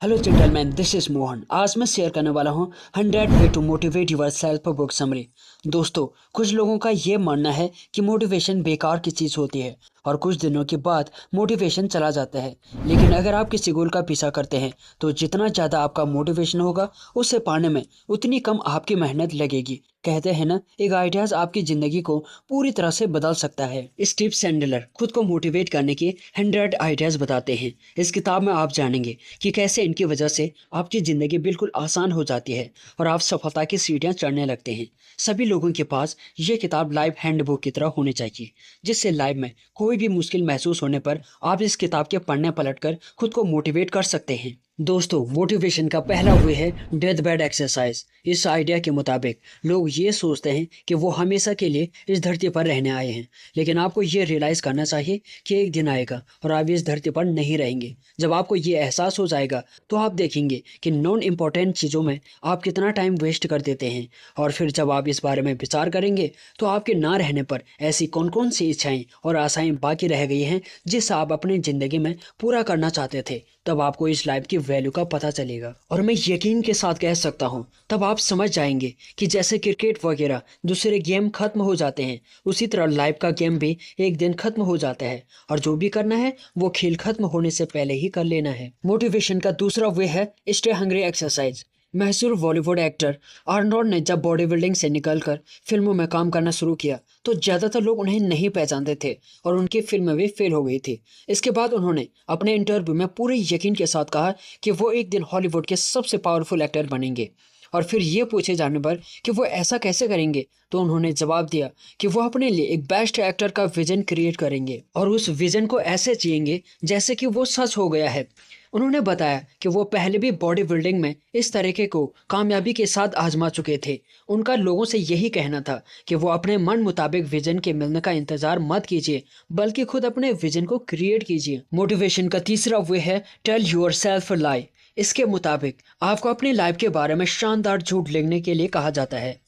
Hello gentleman, this is Mohan. आज मैं share करने वाला हूँ 100 way to motivate yourself book summary. दोस्तों, कुछ लोगों का ये मानना है कि मोटिवेशन बेकार की चीज़ होती है और कुछ दिनों के बाद मोटिवेशन चला जाता है। लेकिन अगर आप किसी गोल का पीछा करते हैं तो जितना ज़्यादा आपका मोटिवेशन होगा, उसे पाने में उतनी कम आपकी मेहनत लगेगी। कहते हैं ना, एक आइडियाज आपकी ज़िंदगी को पूरी तरह से बदल सकता है। स्टीव सैंडलर खुद को मोटिवेट करने के 100 आइडियाज बताते हैं। इस किताब में आप जानेंगे कि कैसे इनकी वजह से आपकी ज़िंदगी बिल्कुल आसान हो जाती है और आप सफलता की सीढ़ियाँ चढ़ने लगते हैं। सभी लोगों के पास ये किताब लाइव हैंडबुक की तरह होनी चाहिए, जिससे लाइव में कोई भी मुश्किल महसूस होने पर आप इस किताब के पन्ने पलटकर खुद को मोटिवेट कर सकते हैं। दोस्तों, मोटिवेशन का पहला वे है डेथ बेड एक्सरसाइज। इस आइडिया के मुताबिक लोग ये सोचते हैं कि वो हमेशा के लिए इस धरती पर रहने आए हैं, लेकिन आपको ये रियलाइज़ करना चाहिए कि एक दिन आएगा और आप इस धरती पर नहीं रहेंगे। जब आपको ये एहसास हो जाएगा तो आप देखेंगे कि नॉन इम्पॉर्टेंट चीज़ों में आप कितना टाइम वेस्ट कर देते हैं। और फिर जब आप इस बारे में विचार करेंगे तो आपके ना रहने पर ऐसी कौन कौन सी इच्छाएं और आशाएं बाकी रह गई हैं जिसे आप अपनी ज़िंदगी में पूरा करना चाहते थे। तब आपको इस लाइफ की वैल्यू का पता चलेगा और मैं यकीन के साथ कह सकता हूँ, तब आप समझ जाएंगे कि जैसे क्रिकेट वगैरह दूसरे गेम खत्म हो जाते हैं, उसी तरह लाइफ का गेम भी एक दिन खत्म हो जाता है और जो भी करना है वो खेल खत्म होने से पहले ही कर लेना है। मोटिवेशन का दूसरा वे है स्टे हंग्री एक्सरसाइज। मशहूर बॉलीवुड एक्टर आर्नोल्ड ने जब बॉडी बिल्डिंग से निकलकर फिल्मों में काम करना शुरू किया तो ज़्यादातर लोग उन्हें नहीं पहचानते थे और उनकी फिल्में भी फेल हो गई थी। इसके बाद उन्होंने अपने इंटरव्यू में पूरे यकीन के साथ कहा कि वो एक दिन हॉलीवुड के सबसे पावरफुल एक्टर बनेंगे। और फिर ये पूछे जाने पर कि वो ऐसा कैसे करेंगे, तो उन्होंने जवाब दिया कि वो अपने लिए एक बेस्ट एक्टर का विजन क्रिएट करेंगे और उस विजन को ऐसे जिएंगे जैसे कि वो सच हो गया है। उन्होंने बताया कि वो पहले भी बॉडी बिल्डिंग में इस तरीके को कामयाबी के साथ आजमा चुके थे। उनका लोगों से यही कहना था कि वो अपने मन मुताबिक विजन के मिलने का इंतजार मत कीजिए, बल्कि खुद अपने विजन को क्रिएट कीजिए। मोटिवेशन का तीसरा वे है टेल योर सेल्फ लाई। इसके मुताबिक आपको अपनी लाइफ के बारे में शानदार झूठ लिखने के लिए कहा जाता है।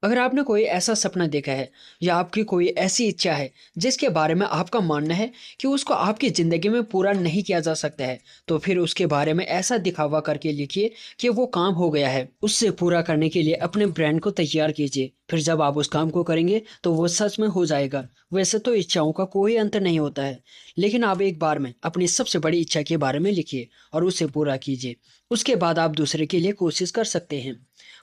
अगर आपने कोई ऐसा सपना देखा है या आपकी कोई ऐसी इच्छा है जिसके बारे में आपका मानना है कि उसको आपकी ज़िंदगी में पूरा नहीं किया जा सकता है, तो फिर उसके बारे में ऐसा दिखावा करके लिखिए कि वो काम हो गया है। उससे पूरा करने के लिए अपने ब्रांड को तैयार कीजिए। फिर जब आप उस काम को करेंगे तो वो सच में हो जाएगा। वैसे तो इच्छाओं का कोई अंत नहीं होता है, लेकिन आप एक बार में अपनी सबसे बड़ी इच्छा के बारे में लिखिए और उसे पूरा कीजिए। उसके बाद आप दूसरे के लिए कोशिश कर सकते हैं।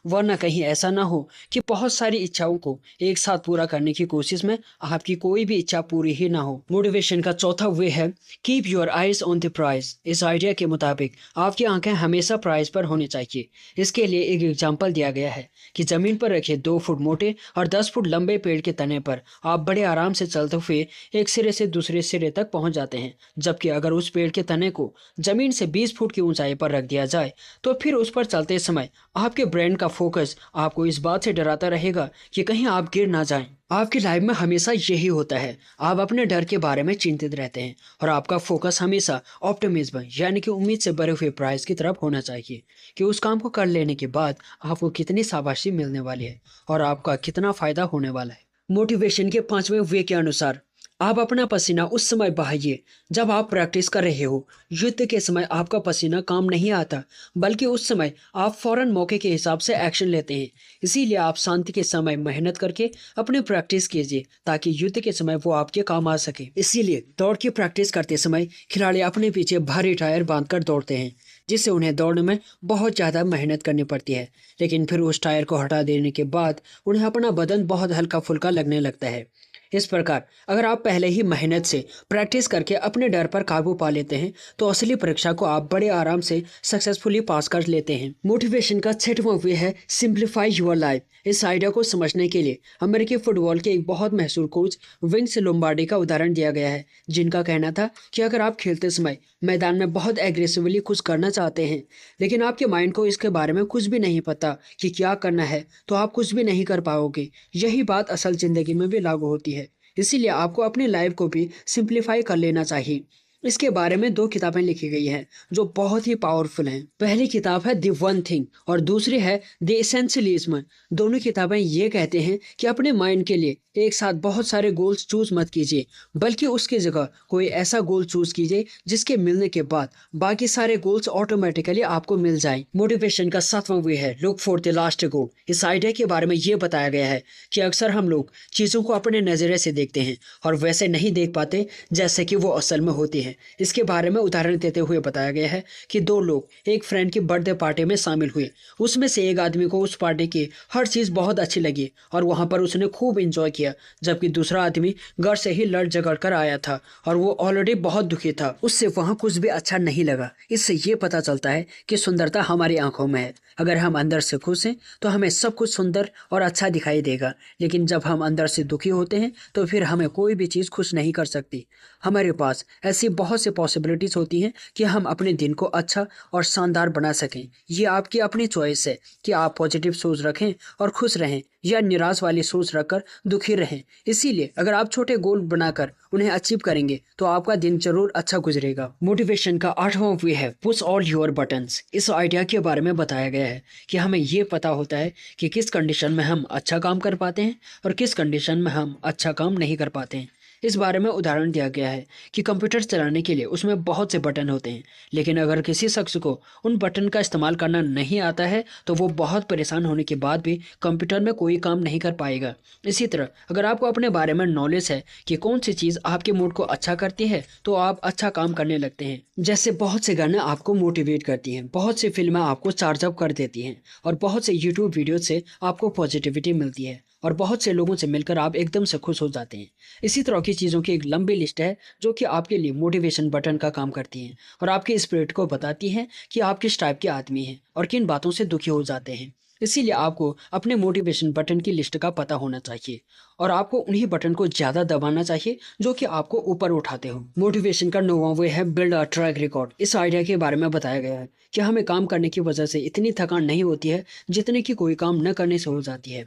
वरना कहीं ऐसा ना हो कि बहुत सारी इच्छाओं को एक साथ पूरा करने की कोशिश में आपकी कोई भी इच्छा पूरी ही ना हो। मोटिवेशन का चौथा वे है keep your eyes on the prize. इस आइडिया के मुताबिक आपकी आंखें हमेशा प्राइज पर होनी चाहिए। इसके लिए एक एग्जाम्पल दिया गया है कि जमीन पर रखे 2 फुट मोटे और 10 फुट लंबे पेड़ के तने पर आप बड़े आराम से चलते हुए एक सिरे से दूसरे सिरे तक पहुंच जाते हैं, जबकि अगर उस पेड़ के तने को जमीन से 20 फुट की ऊंचाई पर रख दिया जाए तो फिर उस पर चलते समय आपके ब्रेन का फोकस आपको इस बात से डराता रहेगा कि कहीं आप गिर ना जाएं। आपकी लाइफ में हमेशा यही होता है, आप अपने डर के बारे में चिंतित रहते हैं और आपका फोकस हमेशा ऑप्टिमिज्म यानी कि उम्मीद से भरे हुए प्राइस की तरफ होना चाहिए कि उस काम को कर लेने के बाद आपको कितनी शाबाशी मिलने वाली है और आपका कितना फायदा होने वाला है। मोटिवेशन के 5वें वे के अनुसार आप अपना पसीना उस समय बहाइए जब आप प्रैक्टिस कर रहे हो। युद्ध के समय आपका पसीना काम नहीं आता, बल्कि उस समय आप फौरन मौके के हिसाब से एक्शन लेते हैं। इसीलिए आप शांति के समय मेहनत करके अपनी प्रैक्टिस कीजिए ताकि युद्ध के समय वो आपके काम आ सके। इसीलिए दौड़ की प्रैक्टिस करते समय खिलाड़ी अपने पीछे भारी टायर बांधकर दौड़ते हैं, जिससे उन्हें दौड़ने में बहुत ज़्यादा मेहनत करनी पड़ती है। लेकिन फिर उस टायर को हटा देने के बाद उन्हें अपना बदन बहुत हल्का फुल्का लगने लगता है। इस प्रकार अगर आप पहले ही मेहनत से प्रैक्टिस करके अपने डर पर काबू पा लेते हैं तो असली परीक्षा को आप बड़े आराम से सक्सेसफुली पास कर लेते हैं। मोटिवेशन का 6वां वे है सिंप्लीफाई योर लाइफ। इस आइडिया को समझने के लिए अमेरिकी फुटबॉल के एक बहुत मशहूर कोच विंस लोम्बार्डी का उदाहरण दिया गया है, जिनका कहना था कि अगर आप खेलते समय मैदान में बहुत एग्रेसिवली कुछ करना चाहते हैं, लेकिन आपके माइंड को इसके बारे में कुछ भी नहीं पता कि क्या करना है, तो आप कुछ भी नहीं कर पाओगे। यही बात असल ज़िंदगी में भी लागू होती है। इसीलिए आपको अपनी लाइफ को भी सिंप्लीफाई कर लेना चाहिए। इसके बारे में दो किताबें लिखी गई हैं जो बहुत ही पावरफुल हैं। पहली किताब है द वन थिंग और दूसरी है द एसेंशियलिज्म। दोनों किताबें ये कहते हैं कि अपने माइंड के लिए एक साथ बहुत सारे गोल्स चूज मत कीजिए, बल्कि उसकी जगह कोई ऐसा गोल चूज कीजिए जिसके मिलने के बाद बाकी सारे गोल्स ऑटोमेटिकली आपको मिल जाए। मोटिवेशन का सातवां वे है लुक फॉर द लास्ट गोल। इस आइडिया के बारे में ये बताया गया है कि अक्सर हम लोग चीज़ों को अपने नज़रिए से देखते हैं और वैसे नहीं देख पाते जैसे कि वो असल में होती है। इसके बारे में उदाहरण देते हुए बताया गया है कि दो लोग एक फ्रेंड की बर्थडे पार्टी में शामिल हुए। उसमें से एक आदमी को उस पार्टी की हर चीज़ बहुत अच्छी लगी और वहां पर उसने खूब इंजॉय किया, जबकि दूसरा आदमी घर से ही लड़ झगड़ कर आया था और वो ऑलरेडी बहुत दुखी था। उससे वहां कुछ भी अच्छा नहीं लगा। इससे ये पता चलता है कि सुंदरता हमारी आंखों में है। अगर हम अंदर से खुश हैं तो हमें सब कुछ सुंदर और अच्छा दिखाई देगा, लेकिन जब हम अंदर से दुखी होते हैं तो फिर हमें कोई भी चीज़ खुश नहीं कर सकती। हमारे पास ऐसी बहुत सी पॉसिबिलिटीज होती हैं कि हम अपने दिन को अच्छा और शानदार बना सकें। ये आपकी अपनी चॉइस है कि आप पॉजिटिव सोच रखें और खुश रहें या निराश वाली सोच रखकर दुखी रहें। इसीलिए अगर आप छोटे गोल बनाकर उन्हें अचीव करेंगे तो आपका दिन जरूर अच्छा गुजरेगा। मोटिवेशन का आठवां वे है पुश ऑल योर बटन्स। इस आइडिया के बारे में बताया गया है कि हमें ये पता होता है कि किस कंडीशन में हम अच्छा काम कर पाते हैं और किस कंडीशन में हम अच्छा काम नहीं कर पाते हैं। इस बारे में उदाहरण दिया गया है कि कंप्यूटर चलाने के लिए उसमें बहुत से बटन होते हैं, लेकिन अगर किसी शख्स को उन बटन का इस्तेमाल करना नहीं आता है तो वो बहुत परेशान होने के बाद भी कंप्यूटर में कोई काम नहीं कर पाएगा। इसी तरह अगर आपको अपने बारे में नॉलेज है कि कौन सी चीज़ आपके मूड को अच्छा करती है तो आप अच्छा काम करने लगते हैं। जैसे बहुत से गाने आपको मोटिवेट करती हैं, बहुत सी फिल्में आपको चार्जअप कर देती हैं और बहुत से यूट्यूब वीडियो से आपको पॉजिटिविटी मिलती है और बहुत से लोगों से मिलकर आप एकदम से खुश हो जाते हैं। इसी तरह की चीज़ों की एक लंबी लिस्ट है जो कि आपके लिए मोटिवेशन बटन का काम करती हैं और आपके स्पिरिट को बताती हैं कि आप किस टाइप के आदमी हैं और किन बातों से दुखी हो जाते हैं। इसीलिए आपको अपने मोटिवेशन बटन की लिस्ट का पता होना चाहिए और आपको उन्हीं बटन को ज़्यादा दबाना चाहिए जो कि आपको ऊपर उठाते हो। मोटिवेशन का नौवां वे है बिल्ड अ ट्रैक रिकॉर्ड। इस आइडिया के बारे में बताया गया है कि हमें काम करने की वजह से इतनी थकान नहीं होती है जितनी कि कोई काम न करने से हो जाती है।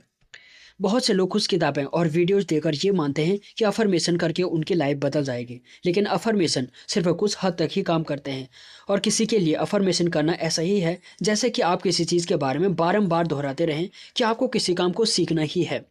बहुत से लोग कुछ किताबें और वीडियोस देखकर ये मानते हैं कि अफर्मेशन करके उनकी लाइफ बदल जाएगी, लेकिन अफर्मेशन सिर्फ कुछ हद तक ही काम करते हैं और किसी के लिए अफर्मेशन करना ऐसा ही है जैसे कि आप किसी चीज़ के बारे में बारंबार दोहराते रहें कि आपको किसी काम को सीखना ही है,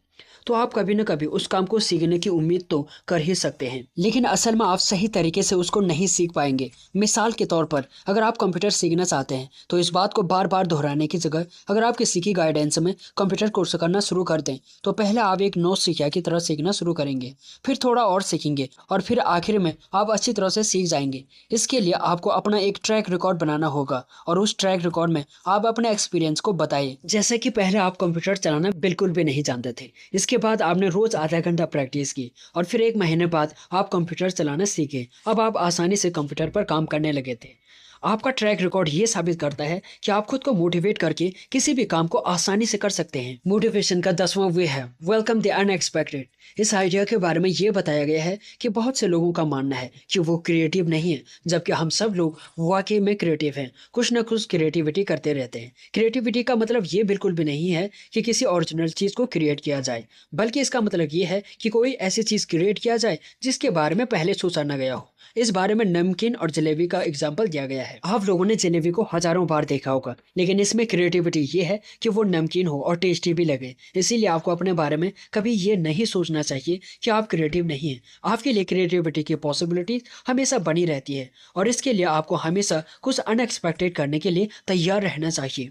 तो आप कभी न कभी उस काम को सीखने की उम्मीद तो कर ही सकते हैं, लेकिन असल में आप सही तरीके से उसको नहीं सीख पाएंगे। मिसाल के तौर पर अगर आप कंप्यूटर सीखना चाहते हैं तो इस बात को बार बार दोहराने की जगह अगर आप किसी की गाइडेंस में कंप्यूटर कोर्स करना शुरू कर दें तो पहले आप एक नौ सीखिया की तरह सीखना शुरू करेंगे, फिर थोड़ा और सीखेंगे और फिर आखिर में आप अच्छी तरह से सीख जाएंगे। इसके लिए आपको अपना एक ट्रैक रिकॉर्ड बनाना होगा और उस ट्रैक रिकॉर्ड में आप अपने एक्सपीरियंस को बताइए। जैसे कि पहले आप कंप्यूटर चलाना बिल्कुल भी नहीं जानते थे, इसके बाद आपने रोज आधा घंटा प्रैक्टिस की और फिर एक महीने बाद आप कंप्यूटर चलाना सीखे। अब आप आसानी से कंप्यूटर पर काम करने लगे थे। आपका ट्रैक रिकॉर्ड ये साबित करता है कि आप खुद को मोटिवेट करके किसी भी काम को आसानी से कर सकते हैं। मोटिवेशन का 10वां वे है वेलकम द अनएक्सपेक्टेड। इस आइडिया के बारे में ये बताया गया है कि बहुत से लोगों का मानना है कि वो क्रिएटिव नहीं है, जबकि हम सब लोग वाकई में क्रिएटिव हैं। कुछ ना कुछ क्रिएटिविटी करते रहते हैं। क्रिएटिविटी का मतलब ये बिल्कुल भी नहीं है कि किसी ओरिजिनल चीज़ को क्रिएट किया जाए, बल्कि इसका मतलब ये है कि कोई ऐसी चीज़ क्रिएट किया जाए जिसके बारे में पहले सोचा न गया हो। इस बारे में नमकीन और जलेबी का एग्जाम्पल दिया गया है। आप लोगों ने जलेबी को हजारों बार देखा होगा, लेकिन इसमें क्रिएटिविटी ये है कि वो नमकीन हो और टेस्टी भी लगे। इसीलिए आपको अपने बारे में कभी ये नहीं सोचना चाहिए कि आप क्रिएटिव नहीं हैं। आपके लिए क्रिएटिविटी की पॉसिबिलिटी हमेशा बनी रहती है और इसके लिए आपको हमेशा कुछ अनएक्सपेक्टेड करने के लिए तैयार रहना चाहिए।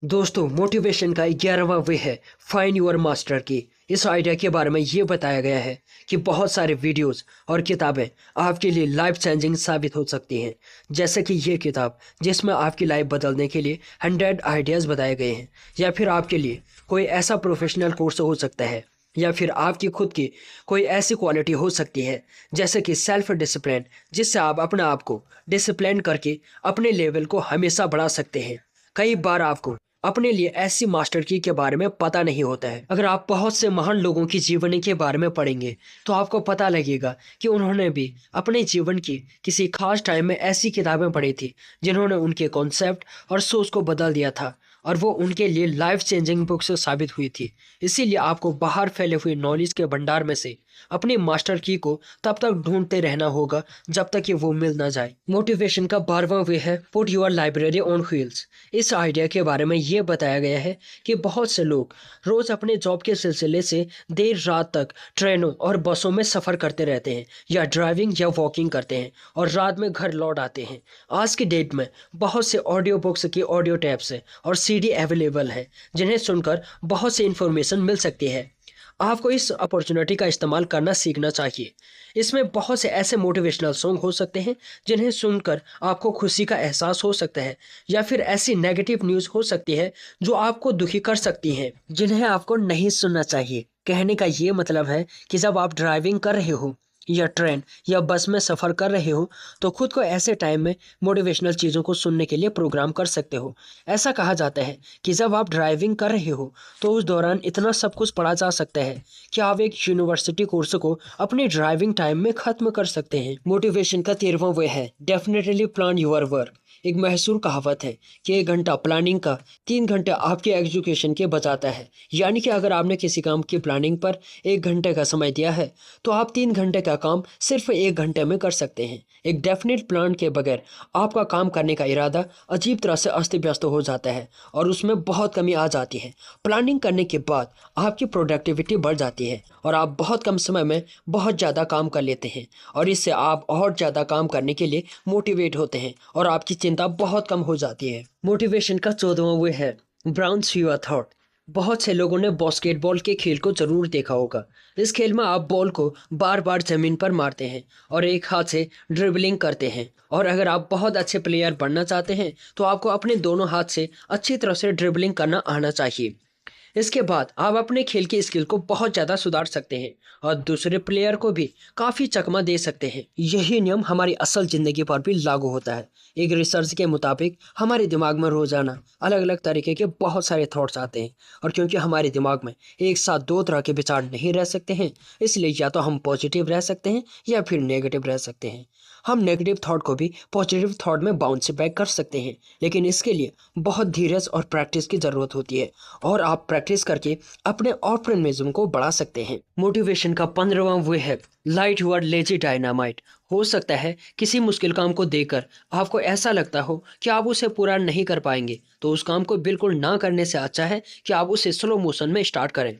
दोस्तों, मोटिवेशन का 11वां वे है फाइंड योर मास्टर की। इस आइडिया के बारे में ये बताया गया है कि बहुत सारे वीडियोस और किताबें आपके लिए लाइफ चेंजिंग साबित हो सकती हैं। जैसे कि ये किताब जिसमें आपकी लाइफ बदलने के लिए 100 आइडियाज़ बताए गए हैं, या फिर आपके लिए कोई ऐसा प्रोफेशनल कोर्स हो सकता है, या फिर आपकी खुद की कोई ऐसी क्वालिटी हो सकती है जैसे कि सेल्फ डिसिप्लिन, जिससे आप अपने आप को डिसिप्लिन करके अपने लेवल को हमेशा बढ़ा सकते हैं। कई बार आपको अपने लिए ऐसी मास्टर की के बारे में पता नहीं होता है। अगर आप बहुत से महान लोगों की जीवनी के बारे में पढ़ेंगे तो आपको पता लगेगा कि उन्होंने भी अपने जीवन की किसी खास टाइम में ऐसी किताबें पढ़ी थी जिन्होंने उनके कॉन्सेप्ट और सोच को बदल दिया था, और वो उनके लिए लाइफ चेंजिंग बुक्स साबित हुई थी। इसीलिए आपको बाहर फैले हुए नॉलेज के भंडार में से अपनी मास्टर की को तब तक ढूंढते रहना होगा जब तक कि वो मिल ना जाए। मोटिवेशन का 12वां वे है put your library on wheels. इस आइडिया के बारे में ये बताया गया है कि बहुत से लोग रोज अपने जॉब के सिलसिले से देर रात तक ट्रेनों और बसों में सफ़र करते रहते हैं, या ड्राइविंग या वॉकिंग करते हैं, और रात में घर लौट आते हैं। आज की डेट में बहुत से ऑडियो बुक्स की ऑडियो टैप्स है और सीडी अवेलेबल है जिन्हें सुनकर बहुत सी इन्फॉर्मेशन मिल सकती है। आपको इस अपॉर्चुनिटी का इस्तेमाल करना सीखना चाहिए। इसमें बहुत से ऐसे मोटिवेशनल सॉन्ग हो सकते हैं जिन्हें सुनकर आपको खुशी का एहसास हो सकता है, या फिर ऐसी नेगेटिव न्यूज़ हो सकती है जो आपको दुखी कर सकती हैं, जिन्हें आपको नहीं सुनना चाहिए। कहने का ये मतलब है कि जब आप ड्राइविंग कर रहे हो या ट्रेन या बस में सफ़र कर रहे हो तो खुद को ऐसे टाइम में मोटिवेशनल चीज़ों को सुनने के लिए प्रोग्राम कर सकते हो। ऐसा कहा जाता है कि जब आप ड्राइविंग कर रहे हो तो उस दौरान इतना सब कुछ पढ़ा जा सकता है कि आप एक यूनिवर्सिटी कोर्स को अपने ड्राइविंग टाइम में ख़त्म कर सकते हैं। मोटिवेशन का 13वां वे है डेफिनेटली प्लान योर वर्क। एक मशहूर कहावत है कि 1 घंटा प्लानिंग का 3 घंटे आपके एजुकेशन के बचाता है। यानी कि अगर आपने किसी काम की प्लानिंग पर 1 घंटे का समय दिया है तो आप 3 घंटे का काम सिर्फ 1 घंटे में कर सकते हैं। एक डेफिनेट प्लान के बगैर आपका काम करने का इरादा अजीब तरह से अस्त व्यस्त हो जाता है और उसमें बहुत कमी आ जाती है। प्लानिंग करने के बाद आपकी प्रोडक्टिविटी बढ़ जाती है और आप बहुत कम समय में बहुत ज़्यादा काम कर लेते हैं, और इससे आप और ज़्यादा काम करने के लिए मोटिवेट होते हैं और आपकी चिंता बहुत कम हो जाती है। मोटिवेशन का 14वां वो है ब्राउन्स योर थॉट। बहुत से लोगों ने बास्केटबॉल के खेल को जरूर देखा होगा। इस खेल में आप बॉल को बार बार जमीन पर मारते हैं और एक हाथ से ड्रिबलिंग करते हैं, और अगर आप बहुत अच्छे प्लेयर बनना चाहते हैं तो आपको अपने दोनों हाथ से अच्छी तरह से ड्रिबलिंग करना आना चाहिए। इसके बाद आप अपने खेल की स्किल को बहुत ज़्यादा सुधार सकते हैं और दूसरे प्लेयर को भी काफ़ी चकमा दे सकते हैं। यही नियम हमारी असल ज़िंदगी पर भी लागू होता है। एक रिसर्च के मुताबिक हमारे दिमाग में रोज़ाना अलग अलग तरीके के बहुत सारे थॉट्स आते हैं, और क्योंकि हमारे दिमाग में एक साथ 2 तरह के विचार नहीं रह सकते हैं, इसलिए या तो हम पॉजिटिव रह सकते हैं या फिर नेगेटिव रह सकते हैं। हम नेगेटिव थॉट को भी पॉजिटिव थॉट में बाउंस बैक कर सकते हैं, लेकिन इसके लिए बहुत धीरज और प्रैक्टिस की ज़रूरत होती है, और आप प्रैक्टिस करके अपने ऑप्टिमिज्म को बढ़ा सकते हैं। मोटिवेशन का 15वां वो है लाइट योर लेजी डायनामाइट। हो सकता है किसी मुश्किल काम को देखकर आपको ऐसा लगता हो कि आप उसे पूरा नहीं कर पाएंगे, तो उस काम को बिल्कुल ना करने से अच्छा है कि आप उसे स्लो मोशन में स्टार्ट करें।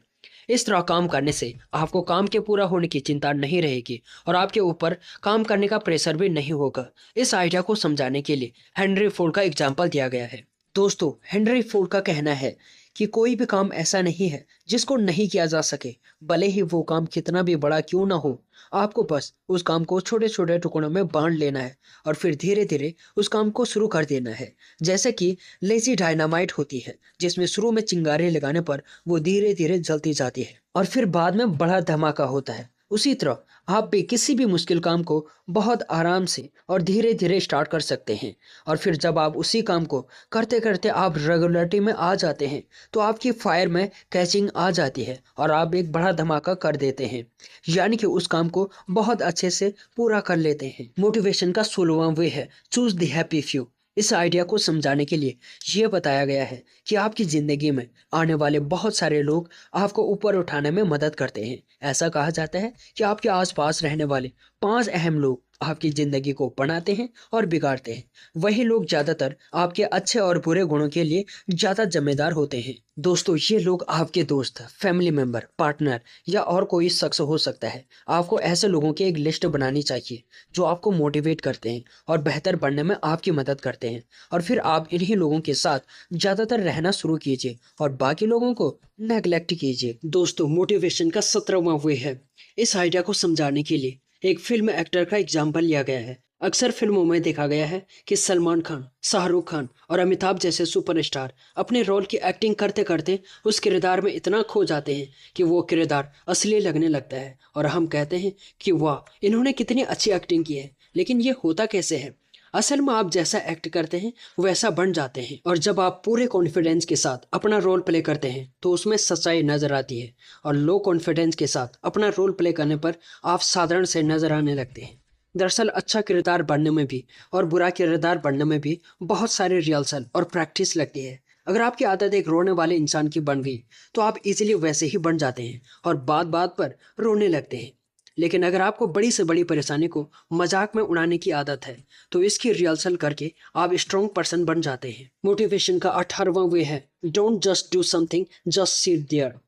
इस तरह काम करने से आपको काम के पूरा होने की चिंता नहीं रहेगी और आपके ऊपर काम करने का प्रेशर भी नहीं होगा। इस आइडिया को समझाने के लिए हेनरी फोर्ड का एग्जाम्पल दिया गया है। दोस्तों, हेनरी फोर्ड का कहना है कि कोई भी काम ऐसा नहीं है जिसको नहीं किया जा सके, भले ही वो काम कितना भी बड़ा क्यों ना हो। आपको बस उस काम को छोटे छोटे टुकड़ों में बांट लेना है और फिर धीरे धीरे उस काम को शुरू कर देना है। जैसे कि लेजी डायनामाइट होती है, जिसमें शुरू में चिंगारी लगाने पर वो धीरे धीरे जलती जाती है और फिर बाद में बड़ा धमाका होता है। उसी तरह आप भी किसी भी मुश्किल काम को बहुत आराम से और धीरे धीरे स्टार्ट कर सकते हैं, और फिर जब आप उसी काम को करते करते आप रेगुलरिटी में आ जाते हैं तो आपकी फायर में कैचिंग आ जाती है और आप एक बड़ा धमाका कर देते हैं, यानी कि उस काम को बहुत अच्छे से पूरा कर लेते हैं। मोटिवेशन का 16वां वे है चूज द हैप्पी फ्यू। इस आइडिया को समझाने के लिए ये बताया गया है कि आपकी ज़िंदगी में आने वाले बहुत सारे लोग आपको ऊपर उठाने में मदद करते हैं। ऐसा कहा जाता है कि आपके आसपास रहने वाले 5 अहम लोग आपकी जिंदगी को बनाते हैं और बिगाड़ते हैं। वही लोग ज्यादातर आपके अच्छे और बुरे गुणों के लिए ज्यादा जिम्मेदार होते हैं। दोस्तों, ये लोग आपके दोस्त, फैमिली मेंबर, पार्टनर या और कोई शख्स हो सकता है। आपको ऐसे लोगों की एक लिस्ट बनानी चाहिए जो आपको मोटिवेट करते हैं और बेहतर बनने में आपकी मदद करते हैं। और फिर आप इन्हीं लोगों के साथ ज्यादातर रहना शुरू कीजिए और बाकी लोगों को नेग्लेक्ट कीजिए। दोस्तों, मोटिवेशन का 17वां वे है। इस आइडिया को समझाने के लिए एक फिल्म एक्टर का एग्जाम्पल लिया गया है। अक्सर फिल्मों में देखा गया है कि सलमान खान, शाहरुख खान और अमिताभ जैसे सुपरस्टार अपने रोल की एक्टिंग करते करते उस किरदार में इतना खो जाते हैं कि वो किरदार असली लगने लगता है और हम कहते हैं कि वाह, इन्होंने कितनी अच्छी एक्टिंग की है। लेकिन ये होता कैसे है? असल में आप जैसा एक्ट करते हैं वैसा बन जाते हैं, और जब आप पूरे कॉन्फिडेंस के साथ अपना रोल प्ले करते हैं तो उसमें सच्चाई नजर आती है, और लो कॉन्फिडेंस के साथ अपना रोल प्ले करने पर आप साधारण से नजर आने लगते हैं। दरअसल अच्छा किरदार बनने में भी और बुरा किरदार बनने में भी बहुत सारे रिहर्सल और प्रैक्टिस लगती है। अगर आपकी आदत एक रोने वाले इंसान की बन गई तो आप इजीली वैसे ही बन जाते हैं और बात बात पर रोने लगते हैं। लेकिन अगर आपको बड़ी से बड़ी परेशानी को मजाक में उड़ाने की आदत है तो इसकी रिहर्सल करके आप स्ट्रॉन्ग पर्सन बन जाते हैं। मोटिवेशन का 18वां वे है, don't just do something, just sit there.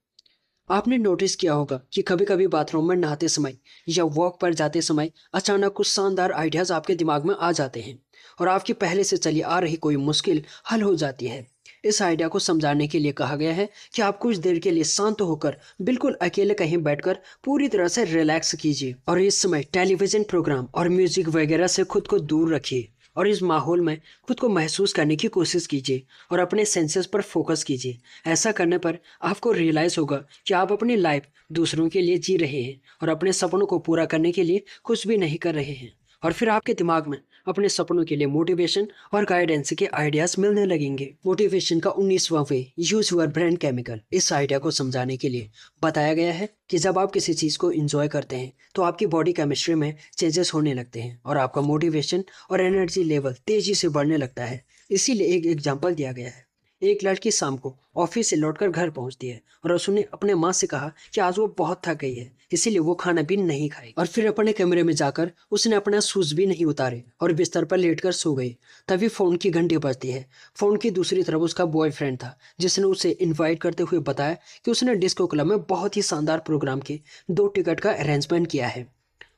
आपने नोटिस किया होगा कि कभी कभी बाथरूम में नहाते समय या वॉक पर जाते समय अचानक कुछ शानदार आइडियाज आपके दिमाग में आ जाते हैं और आपकी पहले से चली आ रही कोई मुश्किल हल हो जाती है। इस आइडिया को समझाने के लिए कहा गया है कि आप कुछ देर के लिए शांत होकर बिल्कुल अकेले कहीं बैठकर पूरी तरह से रिलैक्स कीजिए और इस समय टेलीविजन प्रोग्राम और म्यूजिक वगैरह से खुद को दूर रखिए और इस माहौल में खुद को महसूस करने की कोशिश कीजिए और अपने सेंसेस पर फोकस कीजिए। ऐसा करने पर आपको रियलाइज होगा कि आप अपनी लाइफ दूसरों के लिए जी रहे हैं और अपने सपनों को पूरा करने के लिए कुछ भी नहीं कर रहे हैं, और फिर आपके दिमाग में अपने सपनों के लिए मोटिवेशन और गाइडेंस के आइडियाज मिलने लगेंगे। मोटिवेशन का 19वां वे, यूज यूर ब्रेन केमिकल। इस आइडिया को समझाने के लिए बताया गया है कि जब आप किसी चीज को एंजॉय करते हैं तो आपकी बॉडी केमिस्ट्री में चेंजेस होने लगते हैं और आपका मोटिवेशन और एनर्जी लेवल तेजी से बढ़ने लगता है। इसीलिए एक एग्जाम्पल दिया गया है। एक लड़की शाम को ऑफिस से लौटकर घर पहुंचती है और उसने अपने माँ से कहा कि आज वो बहुत थक गई है, इसीलिए वो खाना भी नहीं खाई, और फिर अपने कमरे में जाकर उसने अपना शूज भी नहीं उतारे और बिस्तर पर लेटकर सो गई। तभी फोन की घंटी बजती है। फोन की दूसरी तरफ उसका बॉयफ्रेंड था जिसने उसे इन्वाइट करते हुए बताया कि उसने डिस्को क्लब में बहुत ही शानदार प्रोग्राम के 2 टिकट का अरेंजमेंट किया है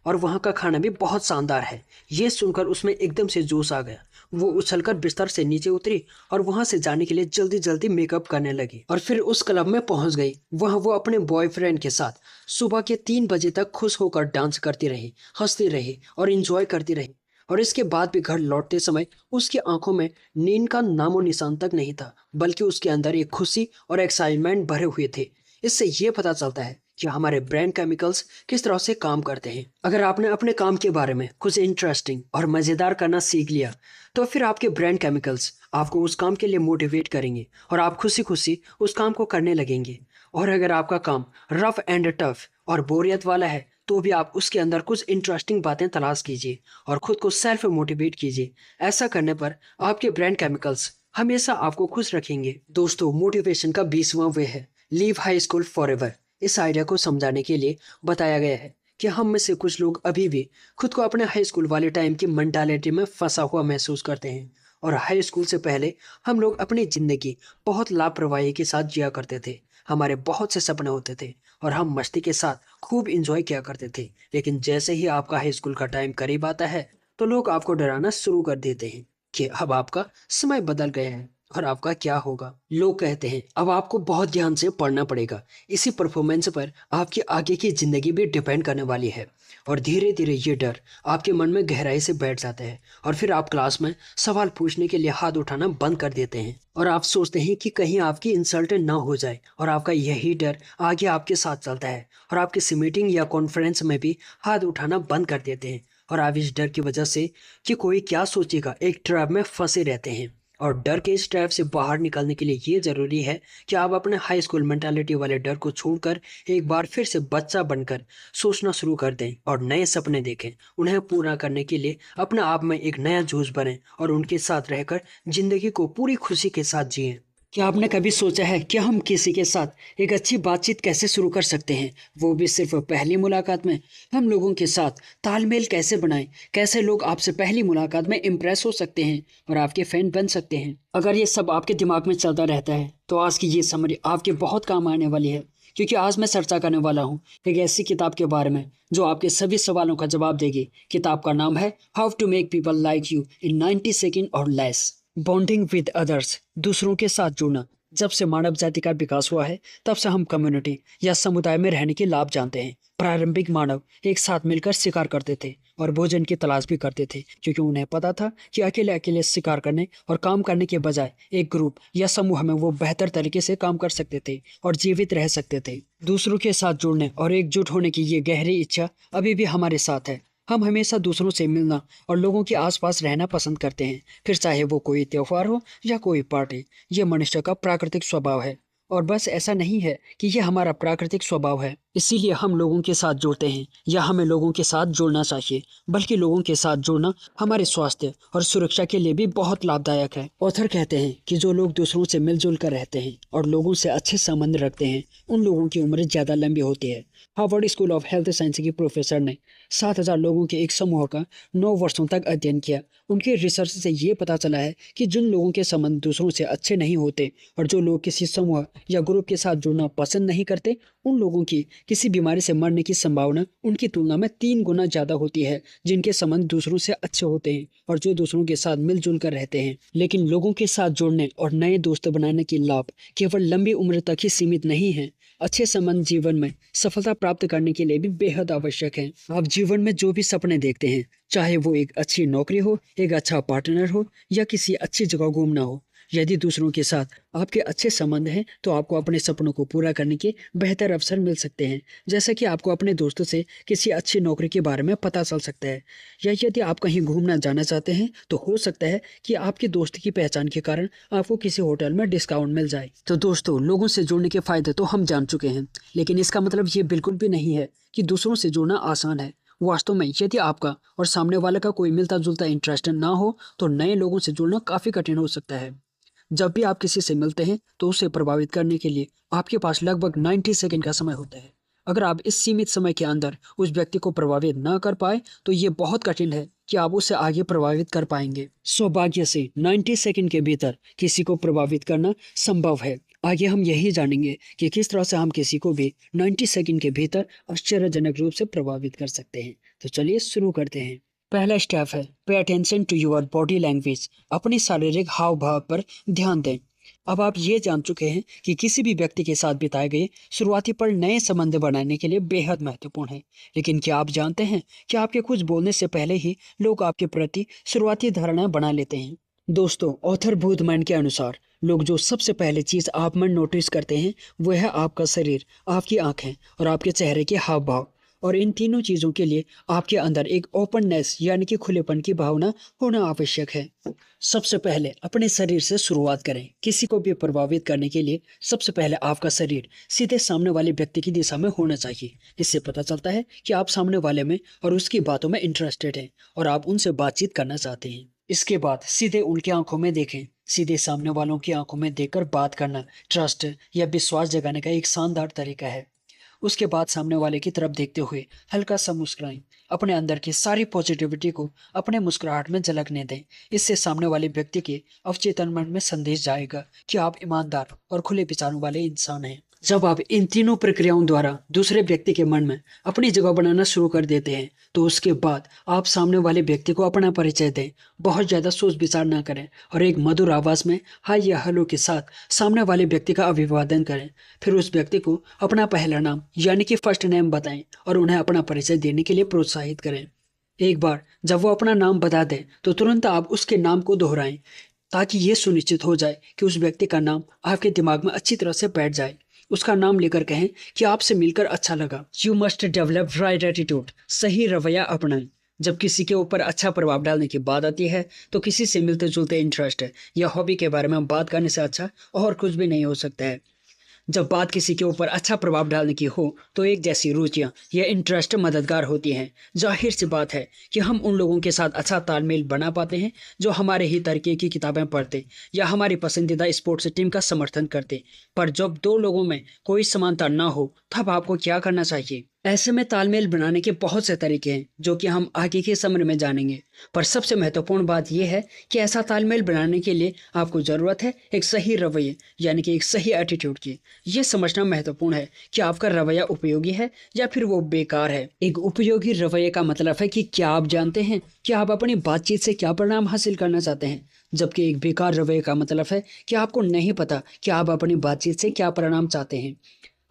और वहाँ का खाना भी बहुत शानदार है। ये सुनकर उसमें एकदम से जोश आ गया। वो उछलकर बिस्तर से नीचे उतरी और वहां से जाने के लिए जल्दी जल्दी मेकअप करने लगी और फिर उस क्लब में पहुंच गई। वहां वो अपने बॉयफ्रेंड के साथ सुबह के 3 बजे तक खुश होकर डांस करती रही, हंसती रही और इंजॉय करती रही। और इसके बाद भी घर लौटते समय उसकी आंखों में नींद का नामो निशान तक नहीं था, बल्कि उसके अंदर एक खुशी और एक्साइटमेंट भरे हुए थे। इससे ये पता चलता है कि हमारे ब्रेन केमिकल्स किस तरह से काम करते हैं। अगर आपने अपने काम के बारे में कुछ इंटरेस्टिंग और मज़ेदार करना सीख लिया तो फिर आपके ब्रेन केमिकल्स आपको उस काम के लिए मोटिवेट करेंगे और आप खुशी खुशी उस काम को करने लगेंगे। और अगर आपका काम रफ एंड टफ और बोरियत वाला है तो भी आप उसके अंदर कुछ इंटरेस्टिंग बातें तलाश कीजिए और खुद को सेल्फ मोटिवेट कीजिए। ऐसा करने पर आपके ब्रेन केमिकल्स हमेशा आपको खुश रखेंगे। दोस्तों, मोटिवेशन का 20वां वे है, लीव हाई स्कूल फॉरएवर। इस आइडिया को समझाने के लिए बताया गया है कि हम में से कुछ लोग अभी भी खुद को अपने हाई स्कूल वाले टाइम की मेंटालिटी में फंसा हुआ महसूस करते हैं, और हाई स्कूल से पहले हम लोग अपनी ज़िंदगी बहुत लापरवाही के साथ जिया करते थे। हमारे बहुत से सपने होते थे और हम मस्ती के साथ खूब इंजॉय किया करते थे। लेकिन जैसे ही आपका हाई स्कूल का टाइम करीब आता है तो लोग आपको डराना शुरू कर देते हैं कि अब आपका समय बदल गया है और आपका क्या होगा। लोग कहते हैं अब आपको बहुत ध्यान से पढ़ना पड़ेगा, इसी परफॉर्मेंस पर आपकी आगे की जिंदगी भी डिपेंड करने वाली है। और धीरे धीरे ये डर आपके मन में गहराई से बैठ जाता है और फिर आप क्लास में सवाल पूछने के लिए हाथ उठाना बंद कर देते हैं और आप सोचते हैं कि कहीं आपकी इंसल्ट ना हो जाए, और आपका यही डर आगे आपके साथ चलता है और आप किसी मीटिंग या कॉन्फ्रेंस में भी हाथ उठाना बंद कर देते हैं। और आप इस डर की वजह से कि कोई क्या सोचेगा एक ट्रैप में फंसे रहते हैं। और डर के इस ट्रैप से बाहर निकलने के लिए ये ज़रूरी है कि आप अपने हाई स्कूल मेंटालिटी वाले डर को छोड़कर एक बार फिर से बच्चा बनकर सोचना शुरू कर दें और नए सपने देखें। उन्हें पूरा करने के लिए अपने आप में एक नया जोश बनें और उनके साथ रहकर ज़िंदगी को पूरी खुशी के साथ जिएं। क्या आपने कभी सोचा है कि हम किसी के साथ एक अच्छी बातचीत कैसे शुरू कर सकते हैं, वो भी सिर्फ पहली मुलाकात में। हम लोगों के साथ तालमेल कैसे बनाएं, कैसे लोग आपसे पहली मुलाकात में इम्प्रेस हो सकते हैं और आपके फैन बन सकते हैं। अगर ये सब आपके दिमाग में चलता रहता है तो आज की ये समरी आपके बहुत काम आने वाली है, क्योंकि आज मैं चर्चा करने वाला हूँ एक ऐसी किताब के बारे में जो आपके सभी सवालों का जवाब देगी। किताब का नाम है how to make people like you in 90 second और लेस। बॉन्डिंग विद अदर्स, दूसरों के साथ जुड़ना। जब से मानव जाति का विकास हुआ है तब से हम कम्युनिटी या समुदाय में रहने के लाभ जानते हैं। प्रारंभिक मानव एक साथ मिलकर शिकार करते थे और भोजन की तलाश भी करते थे, क्योंकि उन्हें पता था कि अकेले अकेले शिकार करने और काम करने के बजाय एक ग्रुप या समूह में वो बेहतर तरीके से काम कर सकते थे और जीवित रह सकते थे। दूसरों के साथ जुड़ने और एकजुट होने की ये गहरी इच्छा अभी भी हमारे साथ है। हम हमेशा दूसरों से मिलना और लोगों के आसपास रहना पसंद करते हैं, फिर चाहे वो कोई त्योहार हो या कोई पार्टी। ये मनुष्य का प्राकृतिक स्वभाव है। और बस ऐसा नहीं है कि ये हमारा प्राकृतिक स्वभाव है इसीलिए हम लोगों के साथ जुड़ते हैं या हमें लोगों के साथ जुड़ना चाहिए, बल्कि लोगों के साथ जुड़ना हमारे स्वास्थ्य और सुरक्षा के लिए भी बहुत लाभदायक है। ऑथर कहते हैं कि जो लोग दूसरों से मिलजुल कर रहते हैं और लोगों से अच्छे संबंध रखते हैं उन लोगों की उम्र ज़्यादा लंबी होती है। Harvard school of health science की प्रोफेसर ने 7,000 लोगों के एक समूह का 9 वर्षों तक अध्ययन किया। उनके रिसर्च से ये पता चला है कि जिन लोगों के संबंध दूसरों से अच्छे नहीं होते और जो लोग किसी समूह या ग्रुप के साथ जुड़ना पसंद नहीं करते, उन लोगों की किसी बीमारी से मरने की संभावना उनकी तुलना में 3 गुना ज्यादा होती है जिनके संबंध दूसरों से अच्छे होते हैं और जो दूसरों के साथ मिलजुल कर रहते हैं। लेकिन लोगों के साथ जुड़ने और नए दोस्त बनाने की लाभ केवल लंबी उम्र तक ही सीमित नहीं है। अच्छे संबंध जीवन में सफलता प्राप्त करने के लिए भी बेहद आवश्यक है। आप जीवन में जो भी सपने देखते हैं, चाहे वो एक अच्छी नौकरी हो, एक अच्छा पार्टनर हो या किसी अच्छी जगह घूमना हो, यदि दूसरों के साथ आपके अच्छे संबंध हैं तो आपको अपने सपनों को पूरा करने के बेहतर अवसर मिल सकते हैं। जैसे कि आपको अपने दोस्तों से किसी अच्छी नौकरी के बारे में पता चल सकता है, या यदि आप कहीं घूमना जाना चाहते हैं तो हो सकता है कि आपके दोस्त की पहचान के कारण आपको किसी होटल में डिस्काउंट मिल जाए। तो दोस्तों, लोगों से जुड़ने के फायदे तो हम जान चुके हैं, लेकिन इसका मतलब ये बिल्कुल भी नहीं है कि दूसरों से जुड़ना आसान है। वास्तव में यदि आपका और सामने वाले का कोई मिलता जुलता इंटरेस्ट ना हो तो नए लोगों से जुड़ना काफी कठिन हो सकता है। जब भी आप किसी से मिलते हैं तो उसे प्रभावित करने के लिए आपके पास लगभग 90 सेकंड का समय होता है। अगर आप इस सीमित समय के अंदर उस व्यक्ति को प्रभावित ना कर पाए तो ये बहुत कठिन है कि आप उसे आगे प्रभावित कर पाएंगे। सौभाग्य से 90 सेकंड के भीतर किसी को प्रभावित करना संभव है। आगे हम यही जानेंगे कि किस तरह से हम किसी को भी 90 सेकंड के भीतर आश्चर्यजनक रूप से प्रभावित कर सकते हैं। तो चलिए शुरू करते हैं। पहला स्टेप है pay attention to your body language. अपनी शारीरिक हाव भाव पर ध्यान दें। अब आप ये जान चुके हैं कि किसी भी व्यक्ति के साथ बिताए गए शुरुआती पल नए संबंध बनाने के लिए बेहद महत्वपूर्ण है। लेकिन क्या आप जानते हैं कि आपके कुछ बोलने से पहले ही लोग आपके प्रति शुरुआती धारणा बना लेते हैं। दोस्तों, ऑथर बुद्धमैन के अनुसार लोग जो सबसे पहले चीज आप में नोटिस करते हैं वो है आपका शरीर, आपकी आंखें और आपके चेहरे के हाव भाव। और इन तीनों चीजों के लिए आपके अंदर एक ओपननेस यानी कि खुलेपन की भावना होना आवश्यक है। सबसे पहले अपने शरीर से शुरुआत करें। किसी को भी प्रभावित करने के लिए सबसे पहले आपका शरीर सीधे सामने वाले व्यक्ति की दिशा में होना चाहिए। इससे पता चलता है कि आप सामने वाले में और उसकी बातों में इंटरेस्टेड हैं और आप उनसे बातचीत करना चाहते हैं। इसके बाद सीधे उनकी आंखों में देखें। सीधे सामने वालों की आंखों में देखकर बात करना ट्रस्ट या विश्वास जगाने का एक शानदार तरीका है। उसके बाद सामने वाले की तरफ देखते हुए हल्का सा मुस्कुराएं। अपने अंदर की सारी पॉजिटिविटी को अपने मुस्कुराहट में झलकने दें। इससे सामने वाले व्यक्ति के अवचेतन मन में संदेश जाएगा कि आप ईमानदार और खुले विचारों वाले इंसान हैं। जब आप इन तीनों प्रक्रियाओं द्वारा दूसरे व्यक्ति के मन में अपनी जगह बनाना शुरू कर देते हैं तो उसके बाद आप सामने वाले व्यक्ति को अपना परिचय दें। बहुत ज़्यादा सोच विचार ना करें और एक मधुर आवाज़ में हाय या हेलो के साथ सामने वाले व्यक्ति का अभिवादन करें। फिर उस व्यक्ति को अपना पहला नाम यानी कि फर्स्ट नेम बताएं और उन्हें अपना परिचय देने के लिए प्रोत्साहित करें। एक बार जब वो अपना नाम बता दें तो तुरंत आप उसके नाम को दोहराएं, ताकि ये सुनिश्चित हो जाए कि उस व्यक्ति का नाम आपके दिमाग में अच्छी तरह से बैठ जाए। उसका नाम लेकर कहें कि आपसे मिलकर अच्छा लगा। You must develop right attitude. सही रवैया अपनाएं। जब किसी के ऊपर अच्छा प्रभाव डालने की बात आती है तो किसी से मिलते जुलते इंटरेस्ट या हॉबी के बारे में बात करने से अच्छा और कुछ भी नहीं हो सकता है। जब बात किसी के ऊपर अच्छा प्रभाव डालने की हो तो एक जैसी रुचियां या इंटरेस्ट मददगार होती हैं। जाहिर सी बात है कि हम उन लोगों के साथ अच्छा तालमेल बना पाते हैं जो हमारे ही तरीके की किताबें पढ़ते या हमारी पसंदीदा स्पोर्ट्स टीम का समर्थन करते। पर जब दो लोगों में कोई समानता ना हो तब आपको क्या करना चाहिए? ऐसे में तालमेल बनाने के बहुत से तरीके हैं जो कि हम आगे के समय में जानेंगे। पर सबसे महत्वपूर्ण बात यह है कि ऐसा तालमेल बनाने के लिए आपको ज़रूरत है एक सही रवैये यानी कि एक सही एटीट्यूड की। ये समझना महत्वपूर्ण है कि आपका रवैया उपयोगी है या फिर वो बेकार है। एक उपयोगी रवैये का मतलब है कि क्या आप जानते हैं कि आप अपनी बातचीत से क्या परिणाम हासिल करना चाहते हैं, जबकि एक बेकार रवैये का मतलब है कि आपको नहीं पता कि आप अपनी बातचीत से क्या परिणाम चाहते हैं।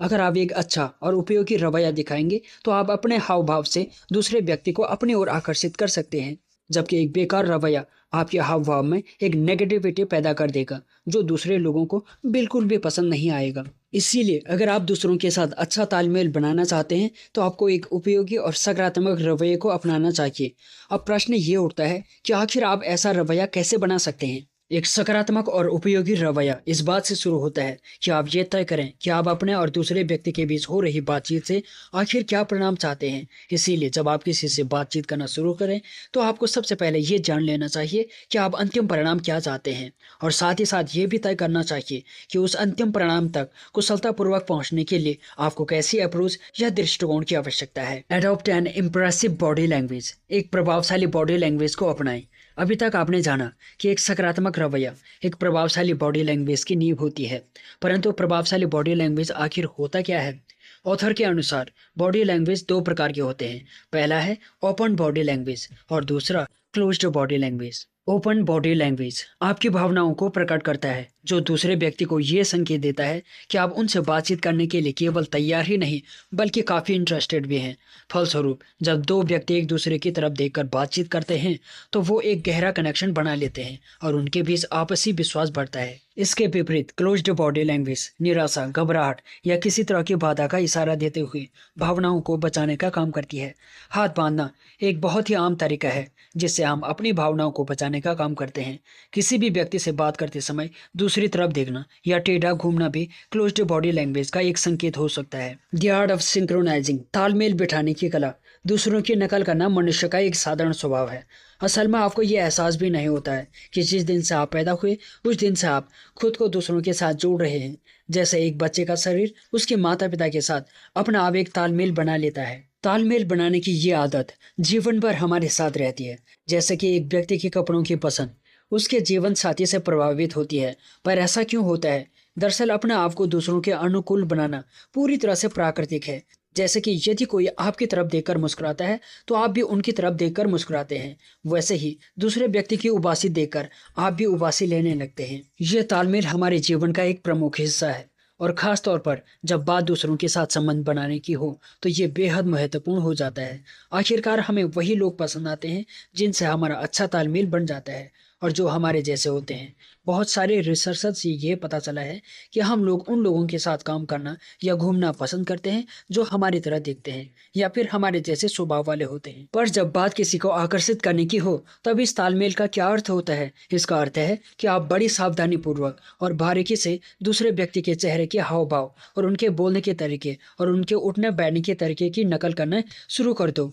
अगर आप एक अच्छा और उपयोगी रवैया दिखाएंगे तो आप अपने हाव भाव से दूसरे व्यक्ति को अपनी ओर आकर्षित कर सकते हैं, जबकि एक बेकार रवैया आपके हाव भाव में एक नेगेटिविटी पैदा कर देगा जो दूसरे लोगों को बिल्कुल भी पसंद नहीं आएगा। इसीलिए अगर आप दूसरों के साथ अच्छा तालमेल बनाना चाहते हैं तो आपको एक उपयोगी और सकारात्मक रवैये को अपनाना चाहिए। अब प्रश्न ये उठता है कि आखिर आप ऐसा रवैया कैसे बना सकते हैं? एक सकारात्मक और उपयोगी रवैया इस बात से शुरू होता है कि आप ये तय करें कि आप अपने और दूसरे व्यक्ति के बीच हो रही बातचीत से आखिर क्या परिणाम चाहते हैं। इसीलिए जब आप किसी से बातचीत करना शुरू करें तो आपको सबसे पहले ये जान लेना चाहिए कि आप अंतिम परिणाम क्या चाहते हैं, और साथ ही साथ ये भी तय करना चाहिए कि उस अंतिम परिणाम तक कुशलतापूर्वक पहुंचने के लिए आपको कैसी अप्रोच या दृष्टिकोण की आवश्यकता है। Adopt N impressive body language. एक प्रभावशाली बॉडी लैंग्वेज को अपनाएं। अभी तक आपने जाना कि एक सकारात्मक रवैया एक प्रभावशाली बॉडी लैंग्वेज की नींव होती है, परंतु प्रभावशाली बॉडी लैंग्वेज आखिर होता क्या है? ऑथर के अनुसार बॉडी लैंग्वेज दो प्रकार के होते हैं। पहला है ओपन बॉडी लैंग्वेज और दूसरा closed body language. Open body language आपकी भावनाओं को प्रकट करता है, जो दूसरे व्यक्ति को ये संकेत देता है कि आप उनसे बातचीत करने के लिए केवल तैयार ही नहीं बल्कि काफ़ी इंटरेस्टेड भी हैं। फलस्वरूप जब दो व्यक्ति एक दूसरे की तरफ देखकर बातचीत करते हैं तो वो एक गहरा कनेक्शन बना लेते हैं और उनके बीच आपसी विश्वास बढ़ता है। इसके विपरीत क्लोज्ड बॉडी लैंग्वेज निराशा, घबराहट या किसी तरह की बाधा का इशारा देते हुए भावनाओं को बचाने का काम करती है। हाथ बांधना एक बहुत ही आम तरीका है जिससे हम अपनी भावनाओं को बचाने का काम करते हैं। किसी भी व्यक्ति से बात करते समय दूसरी तरफ देखना या टेढ़ा घूमना भी क्लोज्ड बॉडी लैंग्वेज का एक संकेत हो सकता है। The art of synchronising. तालमेल बिठाने की कला। दूसरों की नकल करना मनुष्य का एक साधारण स्वभाव है। असल में आपको यह एहसास भी नहीं होता है कि जिस दिन से आप पैदा हुए उस दिन से आप खुद को दूसरों के साथ जोड़ रहे हैं। जैसे एक बच्चे का शरीर उसके माता पिता के साथ अपना आप एक तालमेल बना लेता है। तालमेल बनाने की ये आदत जीवन भर हमारे साथ रहती है। जैसे कि एक व्यक्ति के कपड़ों की पसंद उसके जीवन साथी से प्रभावित होती है। पर ऐसा क्यों होता है? दरअसल अपने आप को दूसरों के अनुकूल बनाना पूरी तरह से प्राकृतिक है। जैसे कि यदि कोई आपकी तरफ देखकर मुस्कुराता है तो आप भी उनकी तरफ देखकर मुस्कुराते हैं, वैसे ही दूसरे व्यक्ति की उबासी देखकर आप भी उबासी लेने लगते हैं। यह तालमेल हमारे जीवन का एक प्रमुख हिस्सा है और खास तौर पर जब बात दूसरों के साथ संबंध बनाने की हो तो ये बेहद महत्वपूर्ण हो जाता है। आखिरकार हमें वही लोग पसंद आते हैं जिनसे हमारा अच्छा तालमेल बन जाता है और जो हमारे जैसे होते हैं। बहुत सारे रिसर्चर्स से ये पता चला है कि हम लोग उन लोगों के साथ काम करना या घूमना पसंद करते हैं जो हमारी तरह दिखते हैं या फिर हमारे जैसे स्वभाव वाले होते हैं। पर जब बात किसी को आकर्षित करने की हो तब इस तालमेल का क्या अर्थ होता है? इसका अर्थ है कि आप बड़ी सावधानी पूर्वक और बारीकी से दूसरे व्यक्ति के चेहरे के हाव भाव और उनके बोलने के तरीके और उनके उठने बैठने के तरीके की नकल करना शुरू कर दो।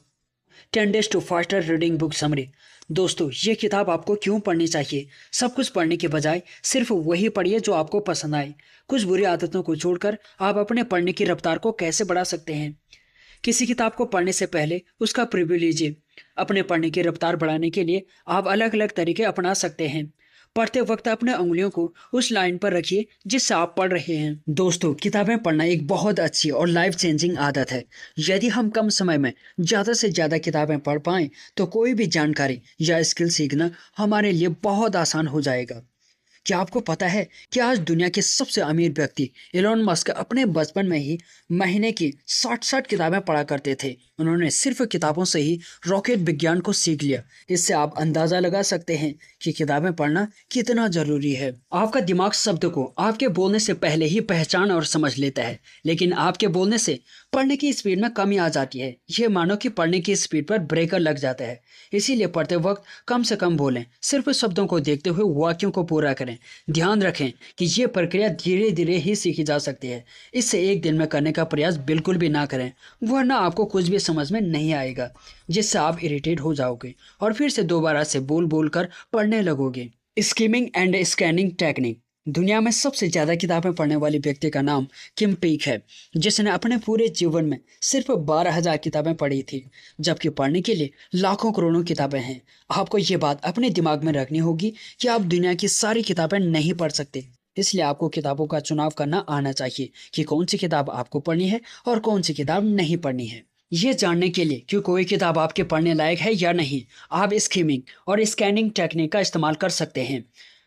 10 Days to Faster reading book summary. दोस्तों, ये किताब आपको क्यों पढ़नी चाहिए? सब कुछ पढ़ने के बजाय सिर्फ वही पढ़िए जो आपको पसंद आए। कुछ बुरी आदतों को छोड़कर आप अपने पढ़ने की रफ्तार को कैसे बढ़ा सकते हैं? किसी किताब को पढ़ने से पहले उसका प्रीव्यू लीजिए। अपने पढ़ने की रफ्तार बढ़ाने के लिए आप अलग अलग तरीके अपना सकते हैं। पढ़ते वक्त अपने उंगलियों को उस लाइन पर रखिए जिससे आप पढ़ रहे हैं। दोस्तों, किताबें पढ़ना एक बहुत अच्छी और लाइफ चेंजिंग आदत है। यदि हम कम समय में ज़्यादा से ज़्यादा किताबें पढ़ पाएं तो कोई भी जानकारी या स्किल सीखना हमारे लिए बहुत आसान हो जाएगा। क्या आपको पता है कि आज दुनिया के सबसे अमीर व्यक्ति एलोन मस्क अपने बचपन में ही महीने की 60 किताबें पढ़ा करते थे। उन्होंने सिर्फ किताबों से ही रॉकेट विज्ञान को सीख लिया। इससे आप अंदाजा लगा सकते हैं कि किताबें पढ़ना कितना जरूरी है। आपका दिमाग शब्द को आपके बोलने से पहले ही पहचान और समझ लेता है, लेकिन आपके बोलने से पढ़ने की स्पीड में कमी आ जाती है। ये मानो कि पढ़ने की स्पीड पर ब्रेकर लग जाता है। इसीलिए पढ़ते वक्त कम से कम बोलें, सिर्फ शब्दों को देखते हुए वाक्यों को पूरा करें। ध्यान रखें कि ये प्रक्रिया धीरे धीरे ही सीखी जा सकती है। इससे एक दिन में करने का प्रयास बिल्कुल भी ना करें, वरना आपको कुछ भी समझ में नहीं आएगा, जिससे आप इरिटेट हो जाओगे और फिर से दोबारा से बोल बोल कर पढ़ने लगोगे। Skimming and scanning technique. दुनिया में सबसे ज्यादा किताबें पढ़ने वाले व्यक्ति का नाम किम पीक है, जिसने अपने पूरे जीवन में सिर्फ 12,000 किताबें पढ़ी थी, जबकि पढ़ने के लिए लाखों करोड़ों किताबें हैं। आपको ये बात अपने दिमाग में रखनी होगी कि आप दुनिया की सारी किताबें नहीं पढ़ सकते। इसलिए आपको किताबों का चुनाव करना आना चाहिए कि कौन सी किताब आपको पढ़नी है और कौन सी किताब नहीं पढ़नी है। ये जानने के लिए कि कोई किताब आपके पढ़ने लायक है या नहीं, आप स्किमिंग और स्कैनिंग टेक्निक का इस्तेमाल कर सकते हैं।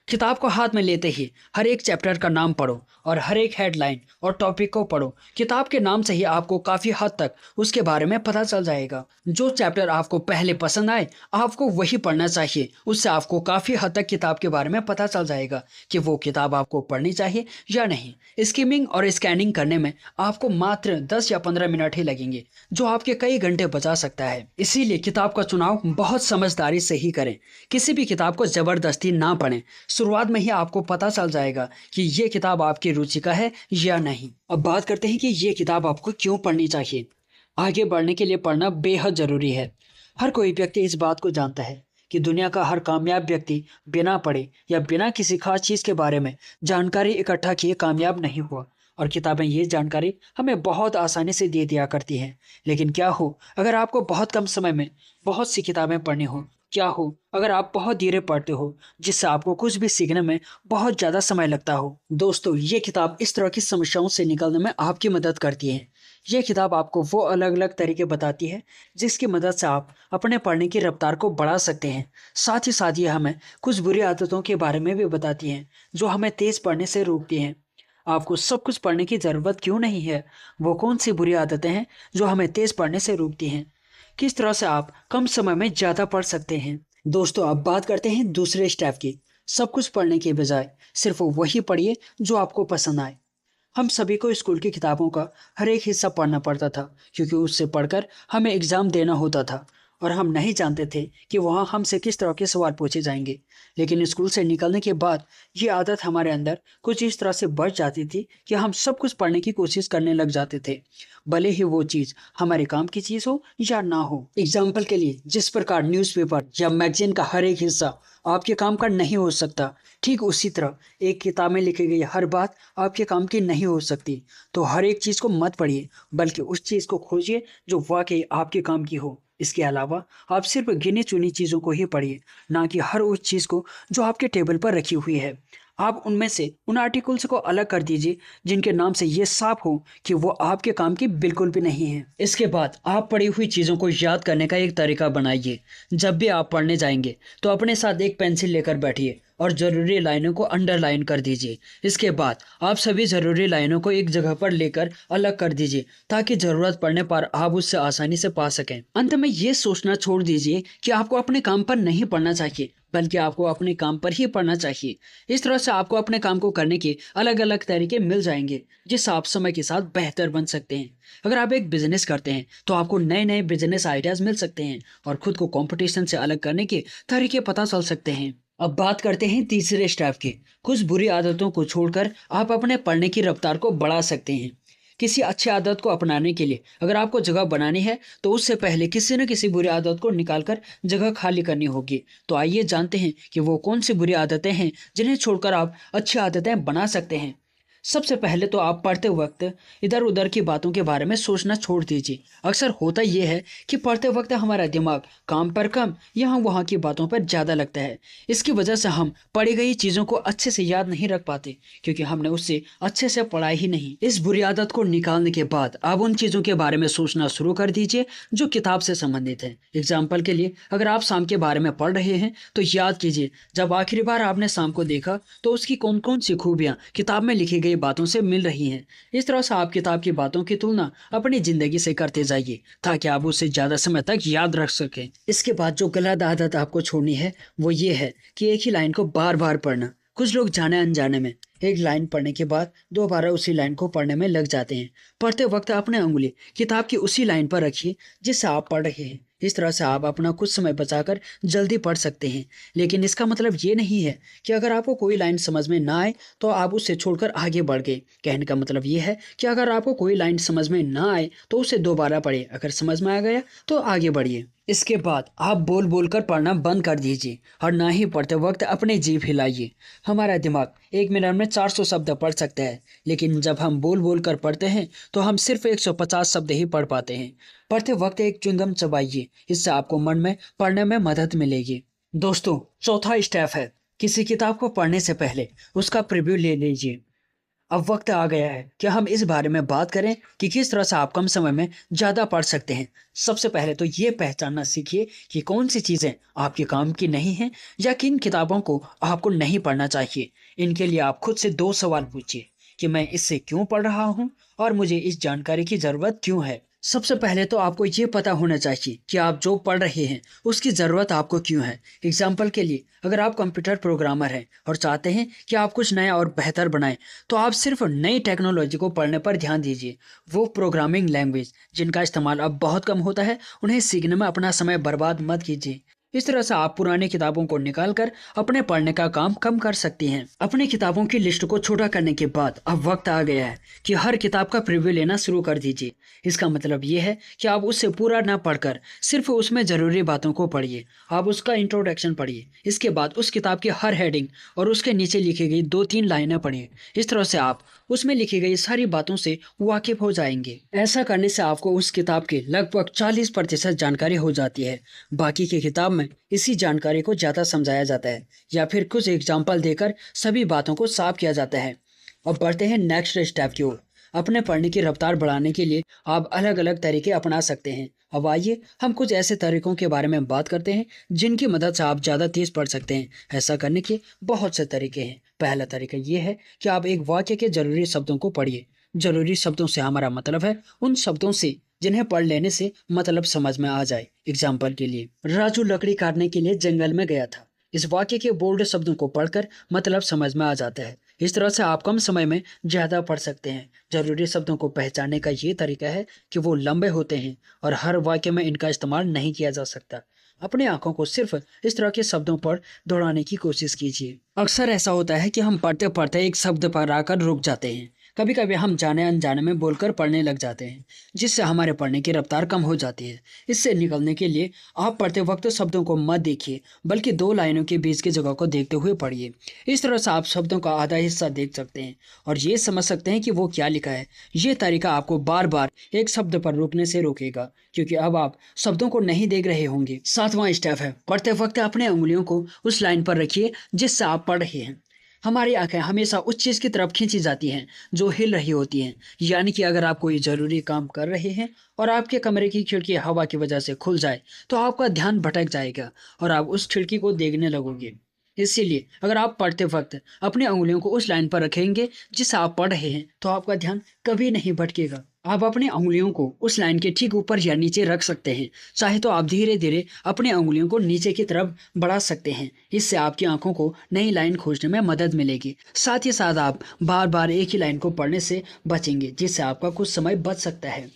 किताब को हाथ में लेते ही हर एक चैप्टर का नाम पढ़ो और हर एक हेडलाइन और टॉपिक को पढ़ो। किताब के नाम से ही आपको काफ़ी हद तक उसके बारे में पता चल जाएगा। जो चैप्टर आपको पहले पसंद आए आपको वही पढ़ना चाहिए। उससे आपको काफ़ी हद तक किताब के बारे में पता चल जाएगा कि वो किताब आपको पढ़नी चाहिए या नहीं। स्किमिंग और स्कैनिंग करने में आपको मात्र 10 या 15 मिनट ही लगेंगे, जो आपके कई घंटे बचा सकता है। इसीलिए किताब का चुनाव बहुत समझदारी से ही करें। किसी भी किताब को ज़बरदस्ती ना पढ़ें। शुरुआत में ही आपको पता चल जाएगा कि ये किताब आपकी रुचि का है या नहीं। अब बात करते हैं कि ये किताब आपको क्यों पढ़नी चाहिए। आगे बढ़ने के लिए पढ़ना बेहद जरूरी है। हर कोई व्यक्ति इस बात को जानता है कि दुनिया का हर कामयाब व्यक्ति बिना पढ़े या बिना किसी खास चीज़ के बारे में जानकारी इकट्ठा किए कामयाब नहीं हुआ। और किताबें ये जानकारी हमें बहुत आसानी से दे दिया करती हैं। लेकिन क्या हो अगर आपको बहुत कम समय में बहुत सी किताबें पढ़नी हो? क्या हो अगर आप बहुत धीरे पढ़ते हो, जिससे आपको कुछ भी सीखने में बहुत ज़्यादा समय लगता हो? दोस्तों, ये किताब इस तरह की समस्याओं से निकलने में आपकी मदद करती है। ये किताब आपको वो अलग अलग तरीके बताती है जिसकी मदद से आप अपने पढ़ने की रफ्तार को बढ़ा सकते हैं। साथ ही साथ ये हमें कुछ बुरी आदतों के बारे में भी बताती हैं जो हमें तेज़ पढ़ने से रोकती हैं। आपको सब कुछ पढ़ने की ज़रूरत क्यों नहीं है? वो कौन सी बुरी आदतें हैं जो हमें तेज़ पढ़ने से रोकती हैं? किस तरह से आप कम समय में ज़्यादा पढ़ सकते हैं? दोस्तों, अब बात करते हैं दूसरे स्टेप की। सब कुछ पढ़ने के बजाय सिर्फ वही पढ़िए जो आपको पसंद आए। हम सभी को स्कूल की किताबों का हर एक हिस्सा पढ़ना पड़ता था, क्योंकि उससे पढ़कर हमें एग्ज़ाम देना होता था और हम नहीं जानते थे कि वहाँ हमसे किस तरह के सवाल पूछे जाएंगे। लेकिन स्कूल से निकलने के बाद ये आदत हमारे अंदर कुछ इस तरह से बढ़ जाती थी कि हम सब कुछ पढ़ने की कोशिश करने लग जाते थे, भले ही वो चीज़ हमारे काम की चीज़ हो या ना हो। एग्जाम्पल के लिए, जिस प्रकार न्यूज़पेपर या मैगजीन का हर एक हिस्सा आपके काम का नहीं हो सकता, ठीक उसी तरह एक किताब में लिखी गई हर बात आपके काम की नहीं हो सकती। तो हर एक चीज़ को मत पढ़िए, बल्कि उस चीज़ को खोजिए जो वाकई आपके काम की हो। इसके अलावा आप सिर्फ गिनी चुनी चीज़ों को ही पढ़िए, ना कि हर उस चीज़ को जो आपके टेबल पर रखी हुई है। आप उनमें से उन आर्टिकल्स को अलग कर दीजिए जिनके नाम से ये साफ हो कि वो आपके काम की बिल्कुल भी नहीं है। इसके बाद आप पढ़ी हुई चीज़ों को याद करने का एक तरीका बनाइए। जब भी आप पढ़ने जाएंगे तो अपने साथ एक पेंसिल लेकर बैठिए और ज़रूरी लाइनों को अंडरलाइन कर दीजिए। इसके बाद आप सभी ज़रूरी लाइनों को एक जगह पर लेकर अलग कर दीजिए, ताकि ज़रूरत पड़ने पर आप उससे आसानी से पा सकें। अंत में ये सोचना छोड़ दीजिए कि आपको अपने काम पर नहीं पढ़ना चाहिए, बल्कि आपको अपने काम पर ही पढ़ना चाहिए। इस तरह से आपको अपने काम को करने के अलग अलग तरीके मिल जाएंगे, जिससे आप समय के साथ बेहतर बन सकते हैं। अगर आप एक बिजनेस करते हैं तो आपको नए नए बिजनेस आइडियाज़ मिल सकते हैं और खुद को कंपटीशन से अलग करने के तरीके पता चल सकते हैं। अब बात करते हैं तीसरे स्टेप की। कुछ बुरी आदतों को छोड़कर आप अपने पढ़ने की रफ्तार को बढ़ा सकते हैं। किसी अच्छी आदत को अपनाने के लिए अगर आपको जगह बनानी है तो उससे पहले किसी न किसी बुरी आदत को निकालकर जगह खाली करनी होगी। तो आइए जानते हैं कि वो कौन सी बुरी आदतें हैं जिन्हें छोड़कर आप अच्छी आदतें बना सकते हैं। सबसे पहले तो आप पढ़ते वक्त इधर उधर की बातों के बारे में सोचना छोड़ दीजिए। अक्सर होता यह है कि पढ़ते वक्त हमारा दिमाग काम पर कम यहाँ वहाँ की बातों पर ज़्यादा लगता है। इसकी वजह से हम पढ़ी गई चीज़ों को अच्छे से याद नहीं रख पाते, क्योंकि हमने उससे अच्छे से पढ़ा ही नहीं। इस बुरी आदत को निकालने के बाद आप उन चीज़ों के बारे में सोचना शुरू कर दीजिए जो किताब से संबंधित है। एग्जाम्पल के लिए, अगर आप शाम के बारे में पढ़ रहे हैं तो याद कीजिए जब आखिरी बार आपने शाम को देखा तो उसकी कौन कौन सी खूबियाँ किताब में लिखी गई बातों से मिल रही हैं। इस तरह से आप किताब की बातों की तुलना अपनी जिंदगी से करते जाइए, ताकि आप उसे ज्यादा समय तक याद रख सकें। इसके बाद जो गलत आदत आपको छोड़नी है वो ये है कि एक ही लाइन को बार बार पढ़ना। कुछ लोग जाने अनजाने में एक लाइन पढ़ने के बाद दोबारा उसी लाइन को पढ़ने में लग जाते हैं। पढ़ते वक्त अपने उंगली किताब की उसी लाइन पर रखिए जिससे आप पढ़ रहे हैं। इस तरह से आप अपना कुछ समय बचाकर जल्दी पढ़ सकते हैं। लेकिन इसका मतलब ये नहीं है कि अगर आपको कोई लाइन समझ में ना आए तो आप उसे छोड़कर आगे बढ़ गए। कहने का मतलब ये है कि अगर आपको कोई लाइन समझ में ना आए तो उसे दोबारा पढ़िए, अगर समझ में आ गया तो आगे बढ़िए। इसके बाद आप बोल बोल कर पढ़ना बंद कर दीजिए और ना ही पढ़ते वक्त अपनी जीभ हिलाइए। हमारा दिमाग 1 मिनट में 400 शब्द पढ़ सकता है, लेकिन जब हम बोल बोल कर पढ़ते हैं तो हम सिर्फ 150 शब्द ही पढ़ पाते हैं। पढ़ते वक्त एक च्युइंगम चबाइए, इससे आपको मन में पढ़ने में मदद मिलेगी। दोस्तों, चौथा स्टेप है किसी किताब को पढ़ने से पहले उसका प्रीव्यू ले लीजिए। अब वक्त आ गया है कि हम इस बारे में बात करें कि किस तरह से आप कम समय में ज़्यादा पढ़ सकते हैं। सबसे पहले तो ये पहचानना सीखिए कि कौन सी चीज़ें आपके काम की नहीं हैं या किन किताबों को आपको नहीं पढ़ना चाहिए। इनके लिए आप खुद से 2 सवाल पूछिए कि मैं इससे क्यों पढ़ रहा हूँ और मुझे इस जानकारी की ज़रूरत क्यों है। सबसे पहले तो आपको ये पता होना चाहिए कि आप जो पढ़ रहे हैं उसकी ज़रूरत आपको क्यों है। एग्जाम्पल के लिए, अगर आप कंप्यूटर प्रोग्रामर हैं और चाहते हैं कि आप कुछ नया और बेहतर बनाएं, तो आप सिर्फ नई टेक्नोलॉजी को पढ़ने पर ध्यान दीजिए। वो प्रोग्रामिंग लैंग्वेज जिनका इस्तेमाल अब बहुत कम होता है, उन्हें सीखने में अपना समय बर्बाद मत कीजिए। इस तरह से आप पुरानी किताबों को निकालकर अपने पढ़ने का काम कम कर सकती हैं। अपनी किताबों की लिस्ट को छोटा करने के बाद अब वक्त आ गया है कि हर किताब का प्रीव्यू लेना शुरू कर दीजिए। इसका मतलब ये है कि आप उससे पूरा ना पढ़कर सिर्फ उसमें ज़रूरी बातों को पढ़िए। आप उसका इंट्रोडक्शन पढ़िए, इसके बाद उस किताब की हर हेडिंग और उसके नीचे लिखी गई 2-3 लाइनें पढ़िए। इस तरह से आप उसमें लिखी गई सारी बातों से वाकिफ हो जाएंगे। ऐसा करने से आपको उस किताब की लगभग 40% जानकारी हो जाती है। बाकी की किताब में इसी जानकारी को ज़्यादा समझाया जाता है या फिर कुछ एग्जाम्पल देकर सभी बातों को साफ किया जाता है। अब बढ़ते हैं नेक्स्ट स्टेप की ओर। अपने पढ़ने की रफ्तार बढ़ाने के लिए आप अलग अलग तरीके अपना सकते हैं। अब आइए हम कुछ ऐसे तरीकों के बारे में बात करते हैं जिनकी मदद से आप ज़्यादा तेज़ पढ़ सकते हैं। ऐसा करने के बहुत से तरीके हैं। पहला तरीका ये है कि आप एक वाक्य के ज़रूरी शब्दों को पढ़िए। ज़रूरी शब्दों से हमारा मतलब है उन शब्दों से जिन्हें पढ़ लेने से मतलब समझ में आ जाए। एग्जाम्पल के लिए, राजू लकड़ी काटने के लिए जंगल में गया था। इस वाक्य के बोल्ड शब्दों को पढ़कर मतलब समझ में आ जाता है। इस तरह से आप कम समय में ज़्यादा पढ़ सकते हैं। जरूरी शब्दों को पहचानने का ये तरीका है कि वो लंबे होते हैं और हर वाक्य में इनका इस्तेमाल नहीं किया जा सकता। अपनी आंखों को सिर्फ इस तरह के शब्दों पर दौड़ाने की कोशिश कीजिए। अक्सर ऐसा होता है कि हम पढ़ते पढ़ते एक शब्द पर आकर रुक जाते हैं। कभी कभी हम जाने अनजाने में बोलकर पढ़ने लग जाते हैं, जिससे हमारे पढ़ने की रफ्तार कम हो जाती है। इससे निकलने के लिए आप पढ़ते वक्त शब्दों को मत देखिए, बल्कि 2 लाइनों के बीच की जगह को देखते हुए पढ़िए। इस तरह से आप शब्दों का आधा हिस्सा देख सकते हैं और ये समझ सकते हैं कि वो क्या लिखा है। ये तरीका आपको बार बार एक शब्द पर रुकने से रोकेगा, क्योंकि अब आप शब्दों को नहीं देख रहे होंगे। 7वां स्टेप है, पढ़ते वक्त अपने उंगलियों को उस लाइन पर रखिए जिससे आप पढ़ रहे हैं। हमारी आंखें हमेशा उस चीज़ की तरफ खींची जाती हैं जो हिल रही होती हैं। यानी कि अगर आप कोई ज़रूरी काम कर रहे हैं और आपके कमरे की खिड़की हवा की वजह से खुल जाए तो आपका ध्यान भटक जाएगा और आप उस खिड़की को देखने लगोगे। इसीलिए अगर आप पढ़ते वक्त अपनी उंगलियों को उस लाइन पर रखेंगे जिससे आप पढ़ रहे हैं तो आपका ध्यान कभी नहीं भटकेगा। आप अपनी उंगलियों को उस लाइन के ठीक ऊपर या नीचे रख सकते हैं। चाहे तो आप धीरे धीरे अपनी उंगलियों को नीचे की तरफ बढ़ा सकते हैं। इससे आपकी आंखों को नई लाइन खोजने में मदद मिलेगी। साथ ही साथ आप बार बार एक ही लाइन को पढ़ने से बचेंगे, जिससे आपका कुछ समय बच सकता है।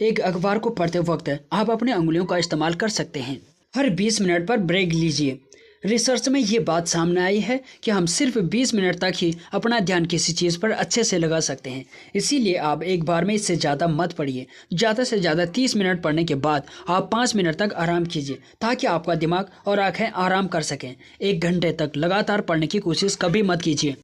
एक अखबार को पढ़ते वक्त आप अपनी उंगलियों का इस्तेमाल कर सकते हैं। हर 20 मिनट पर ब्रेक लीजिए। रिसर्च में ये बात सामने आई है कि हम सिर्फ 20 मिनट तक ही अपना ध्यान किसी चीज़ पर अच्छे से लगा सकते हैं। इसीलिए आप एक बार में इससे ज़्यादा मत पढ़िए। ज़्यादा से ज़्यादा 30 मिनट पढ़ने के बाद आप 5 मिनट तक आराम कीजिए, ताकि आपका दिमाग और आंखें आराम कर सकें। 1 घंटे तक लगातार पढ़ने की कोशिश कभी मत कीजिए।